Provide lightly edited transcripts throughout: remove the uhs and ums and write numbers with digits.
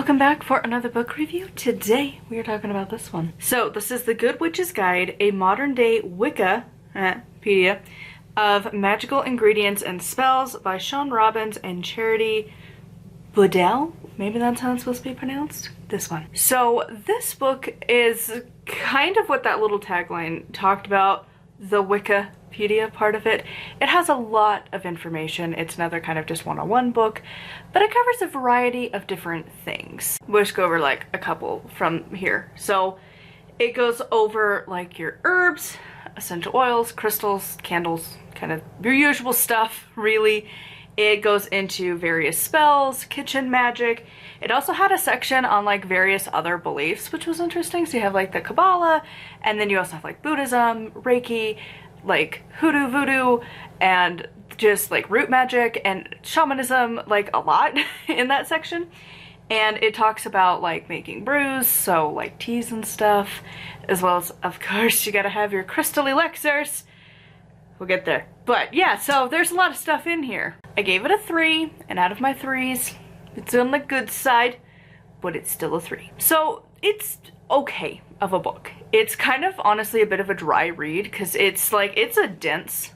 Welcome back for another book review. Today we are talking about this one. So this is The Good Witch's Guide, a modern day Wicca-pedia of magical ingredients and spells by Shawn Robbins and Charity Bedell. Maybe that's how it's supposed to be pronounced. This one. So this book is kind of what that little tagline talked about, the Wicca-pedia part of it. It has a lot of information. It's another kind of just one-on-one book, but it covers a variety of different things. We'll just go over like a couple from here. So it goes over like your herbs, essential oils, crystals, candles, kind of your usual stuff, really. It goes into various spells, kitchen magic. It also had a section on like various other beliefs, which was interesting. So you have like the Kabbalah, and then you also have like Buddhism, Reiki, like hoodoo, voodoo, and just like root magic and shamanism, like a lot in that section. And it talks about like making brews, so like teas and stuff, as well as, of course, you gotta have your crystal elixirs. We'll get there. But yeah, so there's a lot of stuff in here. I gave it a 3, and out of my 3s, it's on the good side, but it's still a 3. So it's okay of a book. It's kind of honestly a bit of a dry read because it's like, it's a dense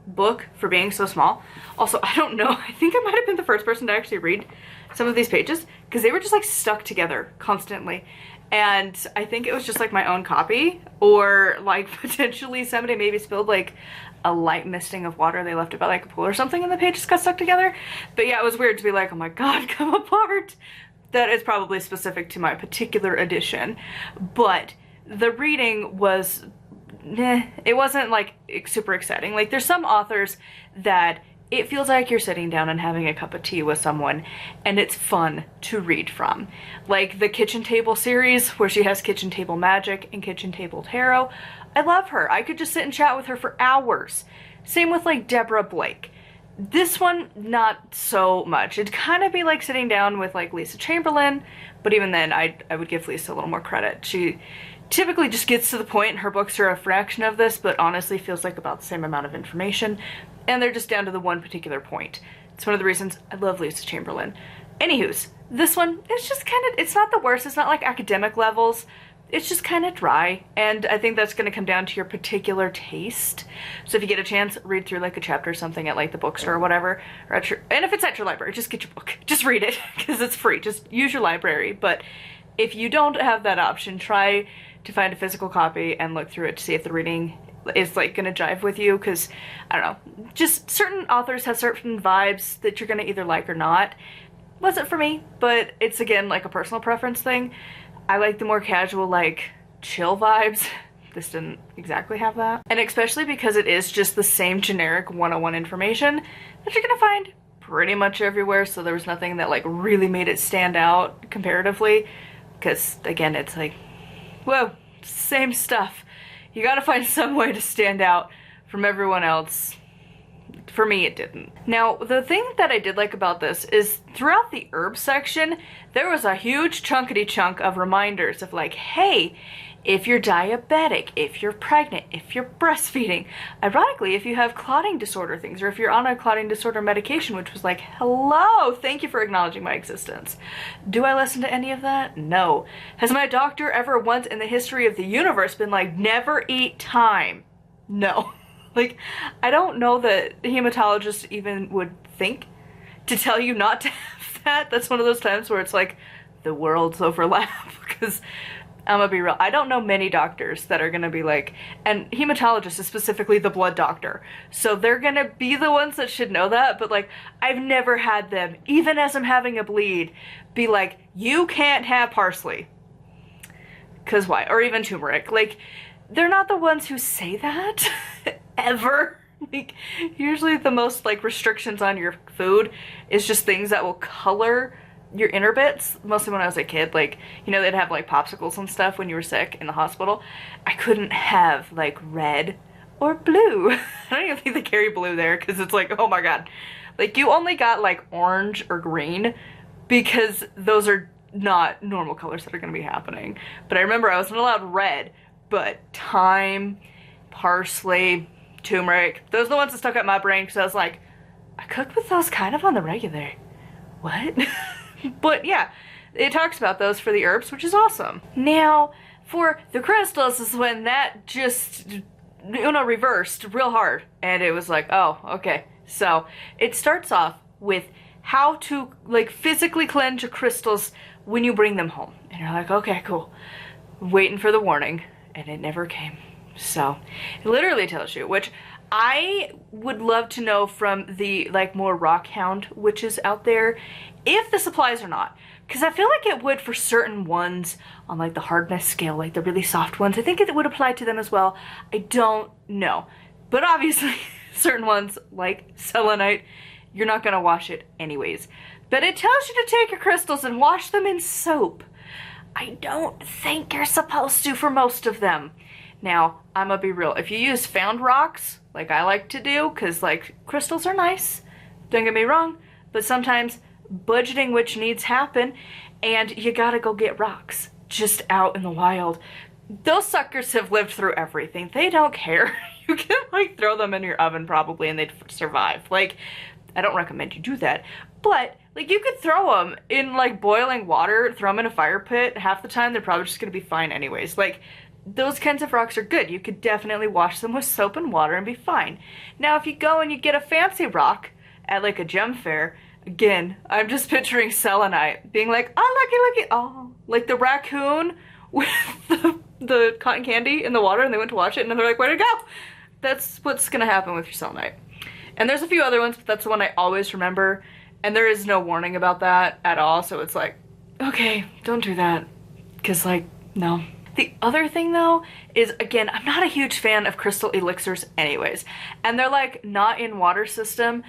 book for being so small. Also, I don't know, I think I might have been the first person to actually read some of these pages because they were just like stuck together constantly. And I think it was just like my own copy, or like potentially somebody maybe spilled like a light misting of water they left it by like a pool or something and the pages got stuck together. But yeah, it was weird to be like, oh my god, come apart. That is probably specific to my particular edition. But the reading was, it wasn't like super exciting. Like there's some authors that it feels like you're sitting down and having a cup of tea with someone and it's fun to read from. Like the Kitchen Table series where she has Kitchen Table Magic and Kitchen Table Tarot. I love her. I could just sit and chat with her for hours. Same with like Deborah Blake. This one, not so much. It'd kind of be like sitting down with like Lisa Chamberlain, but even then I would give Lisa a little more credit. She typically just gets to the point, and her books are a fraction of this, but honestly feels like about the same amount of information, and they're just down to the one particular point. It's one of the reasons I love Lisa Chamberlain. Anywho's, this one, it's just kind of, it's not the worst. It's not like academic levels. It's just kind of dry, and I think that's going to come down to your particular taste. So if you get a chance, read through like a chapter or something at like the bookstore or whatever, or at your, and if it's at your library, just get your book. Just read it, because it's free. Just use your library. But if you don't have that option, try to find a physical copy and look through it to see if the reading is like going to jive with you, because I don't know, just certain authors have certain vibes that you're going to either like or not. Wasn't for me, but it's again like a personal preference thing. I like the more casual, like, chill vibes. This didn't exactly have that. And especially because it is just the same generic 101 information that you're gonna find pretty much everywhere, so there was nothing that, like, really made it stand out comparatively. Because, again, it's like, whoa, same stuff. You gotta find some way to stand out from everyone else. For me, it didn't. Now, the thing that I did like about this is throughout the herb section, there was a huge chunkity chunk of reminders of like, hey, if you're diabetic, if you're pregnant, if you're breastfeeding, ironically, if you have clotting disorder things, or if you're on a clotting disorder medication, which was like, hello, thank you for acknowledging my existence. Do I listen to any of that? No. Has my doctor ever once in the history of the universe been like, never eat thyme? No. Like, I don't know that hematologists even would think to tell you not to have that. That's one of those times where it's like, the worlds overlap, because I'm gonna be real, I don't know many doctors that are gonna be like, and hematologist is specifically the blood doctor, so they're gonna be the ones that should know that, but like, I've never had them, even as I'm having a bleed, be like, you can't have parsley. Cause why? Or even turmeric. Like, they're not the ones who say that ever. Like, usually the most like restrictions on your food is just things that will color your inner bits. Mostly when I was a kid, like, you know, they'd have like popsicles and stuff when you were sick in the hospital. I couldn't have like red or blue. I don't even think they carry blue there, because it's like, oh my god, like you only got like orange or green, because those are not normal colors that are going to be happening. But I remember I wasn't allowed red, but thyme, parsley, turmeric, those are the ones that stuck out my brain, because I was like, I cook with those kind of on the regular. What? But yeah, it talks about those for the herbs, which is awesome. Now, for the crystals is when that just, reversed real hard. And it was like, oh, okay. So it starts off with how to like physically cleanse your crystals when you bring them home. And you're like, okay, cool. Waiting for the warning, and it never came. So it literally tells you, which I would love to know from the like more rock hound witches out there if this applies or not. Because I feel like it would for certain ones on like the hardness scale, like the really soft ones. I think it would apply to them as well. I don't know. But obviously certain ones like selenite, you're not going to wash it anyways. But it tells you to take your crystals and wash them in soap. I don't think you're supposed to for most of them. Now, I'm gonna be real. If you use found rocks, like I like to do, because like crystals are nice, don't get me wrong, but sometimes budgeting which needs happen, and you gotta go get rocks just out in the wild. Those suckers have lived through everything. They don't care. You can like throw them in your oven probably and they'd survive. Like, I don't recommend you do that, but like you could throw them in like boiling water, throw them in a fire pit. Half the time they're probably just gonna be fine anyways. Like, those kinds of rocks are good. You could definitely wash them with soap and water and be fine. Now, if you go and you get a fancy rock at like a gem fair, again, I'm just picturing selenite being like, oh, looky, oh, like the raccoon with the cotton candy in the water, and they went to watch it and they're like, where'd it go? That's what's gonna happen with your selenite. And there's a few other ones, but that's the one I always remember, and there is no warning about that at all, so it's like, okay, don't do that, because like, no. The other thing though is, again, I'm not a huge fan of crystal elixirs anyways, and they're like not in water system.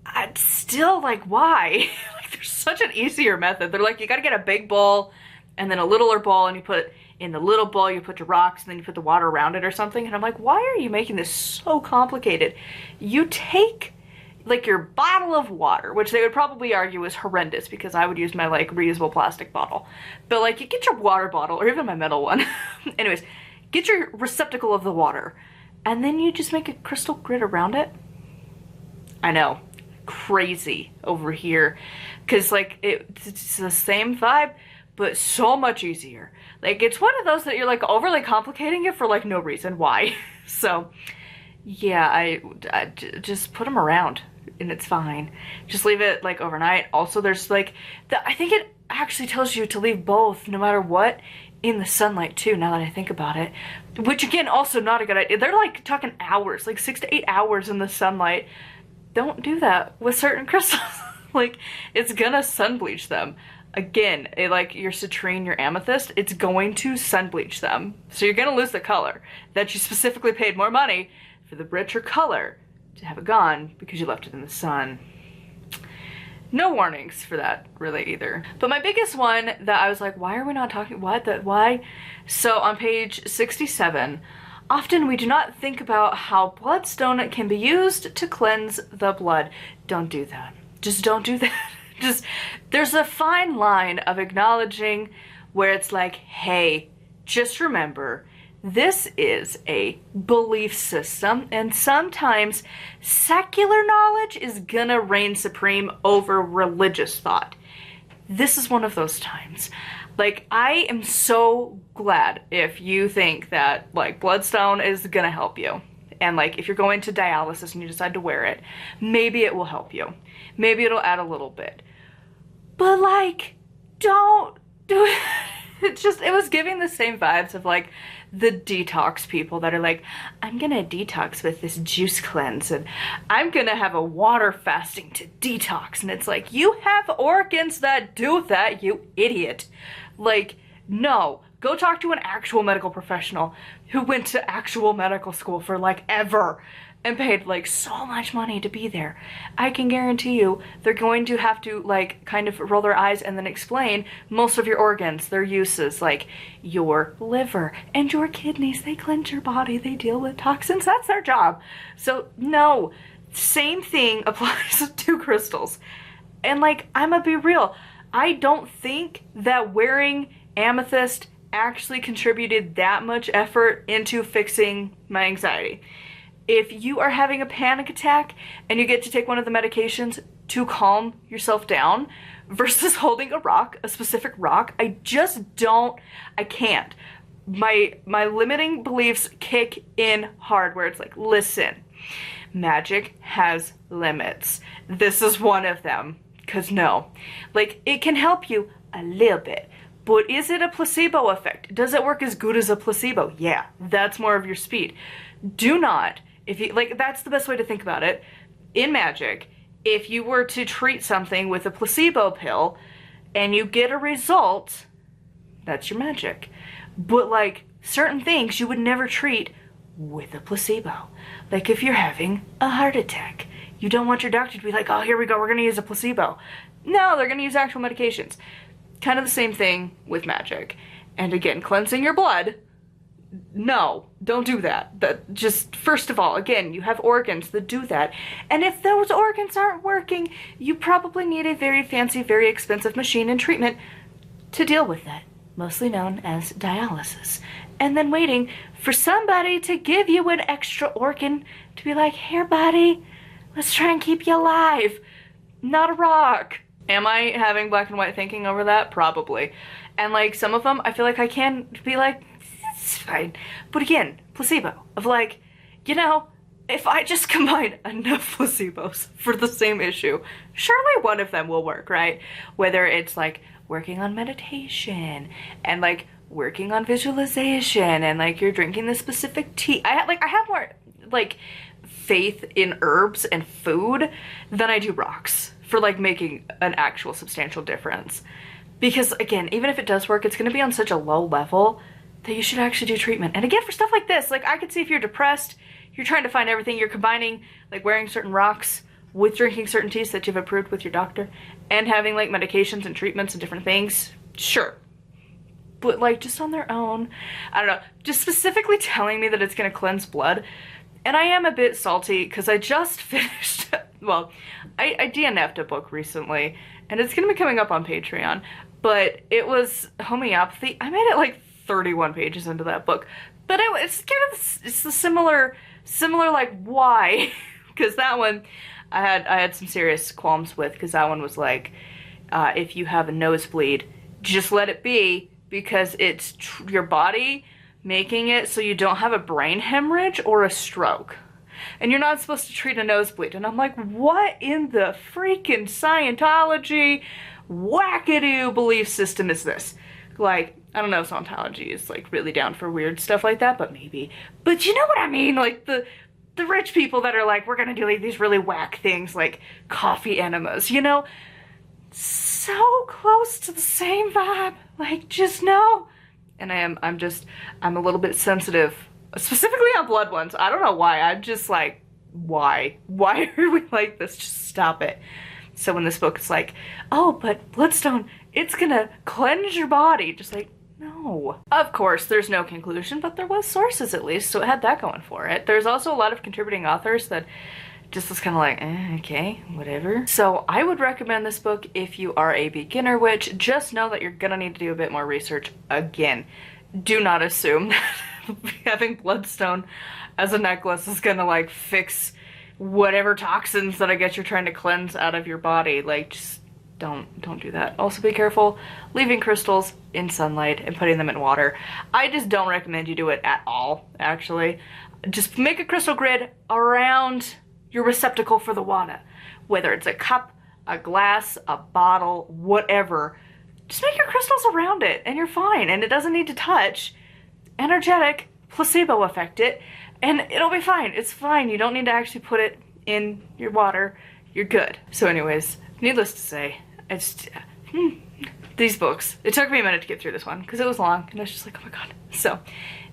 I'd still like, why? Like, there's such an easier method. They're like, you gotta get a big bowl and then a littler bowl, and you put in the little bowl, you put your rocks, and then you put the water around it or something. And I'm like, why are you making this so complicated? You take like your bottle of water, which they would probably argue is horrendous because I would use my like reusable plastic bottle. But like, you get your water bottle, or even my metal one. Anyways, get your receptacle of the water, and then you just make a crystal grid around it. I know, crazy over here, because like it's the same vibe, but so much easier. Like, it's one of those that you're like overly complicating it for like no reason. Why? So yeah, I just put them around and it's fine. Just leave it like overnight. Also, there's like, I think it actually tells you to leave both, no matter what, in the sunlight too, now that I think about it. Which again, also not a good idea. They're like talking hours, like 6 to 8 hours in the sunlight. Don't do that with certain crystals. Like, it's gonna sun bleach them. Again, like your citrine, your amethyst, it's going to sun bleach them. So you're gonna lose the color that you specifically paid more money for the richer color to have it gone because you left it in the sun. No warnings for that really either. But my biggest one that I was like, why are we not talking, why? So on page 67, often we do not think about how bloodstone can be used to cleanse the blood. Don't do that. Just don't do that. Just, there's a fine line of acknowledging where it's like, hey, just remember, this is a belief system, and sometimes secular knowledge is gonna reign supreme over religious thought. This is one of those times. Like, I am so glad if you think that, like, bloodstone is gonna help you. And, like, if you're going to dialysis and you decide to wear it, maybe it will help you. Maybe it'll add a little bit. But, like, don't do it. It was giving the same vibes of, like, the detox people that are like, I'm gonna detox with this juice cleanse, and I'm gonna have a water fasting to detox. And it's like, you have organs that do that, you idiot. Like, no. Go talk to an actual medical professional who went to actual medical school for, like, ever and paid, like, so much money to be there. I can guarantee you they're going to have to, like, kind of roll their eyes and then explain most of your organs, their uses, like your liver and your kidneys. They cleanse your body. They deal with toxins. That's their job. So, no. Same thing applies to crystals. And, like, I'm gonna be real. I don't think that wearing amethyst actually contributed that much effort into fixing my anxiety. If you are having a panic attack and you get to take one of the medications, to calm yourself down versus holding a rock, a specific rock. I can't. My limiting beliefs kick in hard where it's like, listen, magic has limits. This is one of them. Because no, like, it can help you a little bit, but is it a placebo effect? Does it work as good as a placebo? Yeah, that's more of your speed. Do not, if you, like, that's the best way to think about it. In magic, if you were to treat something with a placebo pill and you get a result, that's your magic. But, like, certain things you would never treat with a placebo. Like if you're having a heart attack. You don't want your doctor to be like, oh, here we go, we're going to use a placebo. No, they're going to use actual medications. Kind of the same thing with magic. And again, cleansing your blood. No, don't do that. That just, first of all, again, you have organs that do that. And if those organs aren't working, you probably need a very fancy, very expensive machine and treatment to deal with that. Mostly known as dialysis. And then waiting for somebody to give you an extra organ to be like, here, buddy, let's try and keep you alive. Not a rock. Am I having black and white thinking over that? Probably. And like some of them, I feel like I can be like, it's fine. But again, placebo. Of like, you know, if I just combine enough placebos for the same issue, surely one of them will work, right? Whether it's like working on meditation and like working on visualization and like you're drinking this specific tea. I have more like faith in herbs and food than I do rocks for like making an actual substantial difference. Because again, even if it does work, it's going to be on such a low level that you should actually do treatment. And again, for stuff like this, like I could see if you're depressed, you're trying to find everything, you're combining like wearing certain rocks with drinking certain teas that you've approved with your doctor and having like medications and treatments and different things, sure. But like just on their own, I don't know, just specifically telling me that it's going to cleanse blood. And I am a bit salty because I just finished, well, I DNF'd a book recently and it's going to be coming up on Patreon, but it was homeopathy. I made it like 31 pages into that book, but it's kind of, it's the similar like why, because that one I had some serious qualms with, because that one was like, if you have a nosebleed, just let it be, because it's your body making it so you don't have a brain hemorrhage or a stroke. And you're not supposed to treat a nosebleed. And I'm like, what in the freaking Scientology wackadoo belief system is this? Like, I don't know if Scientology is like really down for weird stuff like that, but maybe. But you know what I mean? Like the rich people that are like, we're gonna do like these really whack things like coffee enemas, you know? So close to the same vibe. Like, just no. And I'm a little bit sensitive, specifically on blood ones. I don't know why. I'm just like, why? Why are we like this? Just stop it. So when this book is like, oh, but bloodstone, it's gonna cleanse your body. Just like, no. Of course, there's no conclusion, but there was sources at least, so it had that going for it. There's also a lot of contributing authors that just was kind of like, okay, whatever. So I would recommend this book if you are a beginner witch. Just know that you're gonna need to do a bit more research. Again, do not assume that having bloodstone as a necklace is gonna like fix whatever toxins that I guess you're trying to cleanse out of your body. Like, just don't do that. Also be careful leaving crystals in sunlight and putting them in water. I just don't recommend you do it at all, actually. Just make a crystal grid around your receptacle for the water, whether it's a cup, a glass, a bottle, whatever. Just make your crystals around it and you're fine, and it doesn't need to touch. Energetic, placebo affect it, and it'll be fine. It's fine. You don't need to actually put it in your water. You're good. So anyways, needless to say, it's these books. It took me a minute to get through this one because it was long and I was just like, oh my god. So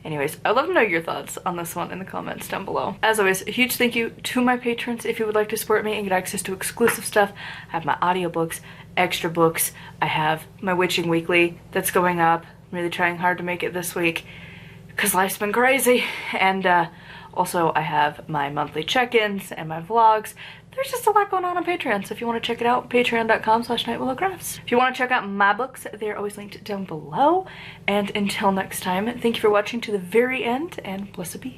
anyways, I'd love to know your thoughts on this one in the comments down below. As always, a huge thank you to my patrons. If you would like to support me and get access to exclusive stuff, I have my audiobooks, extra books. I have my Witching Weekly that's going up. I'm really trying hard to make it this week because life's been crazy. And also I have my monthly check-ins and my vlogs. There's just a lot going on Patreon, so if you want to check it out, patreon.com/nightwillowcrafts. If you want to check out my books, they're always linked down below. And until next time, thank you for watching to the very end, and blessed be.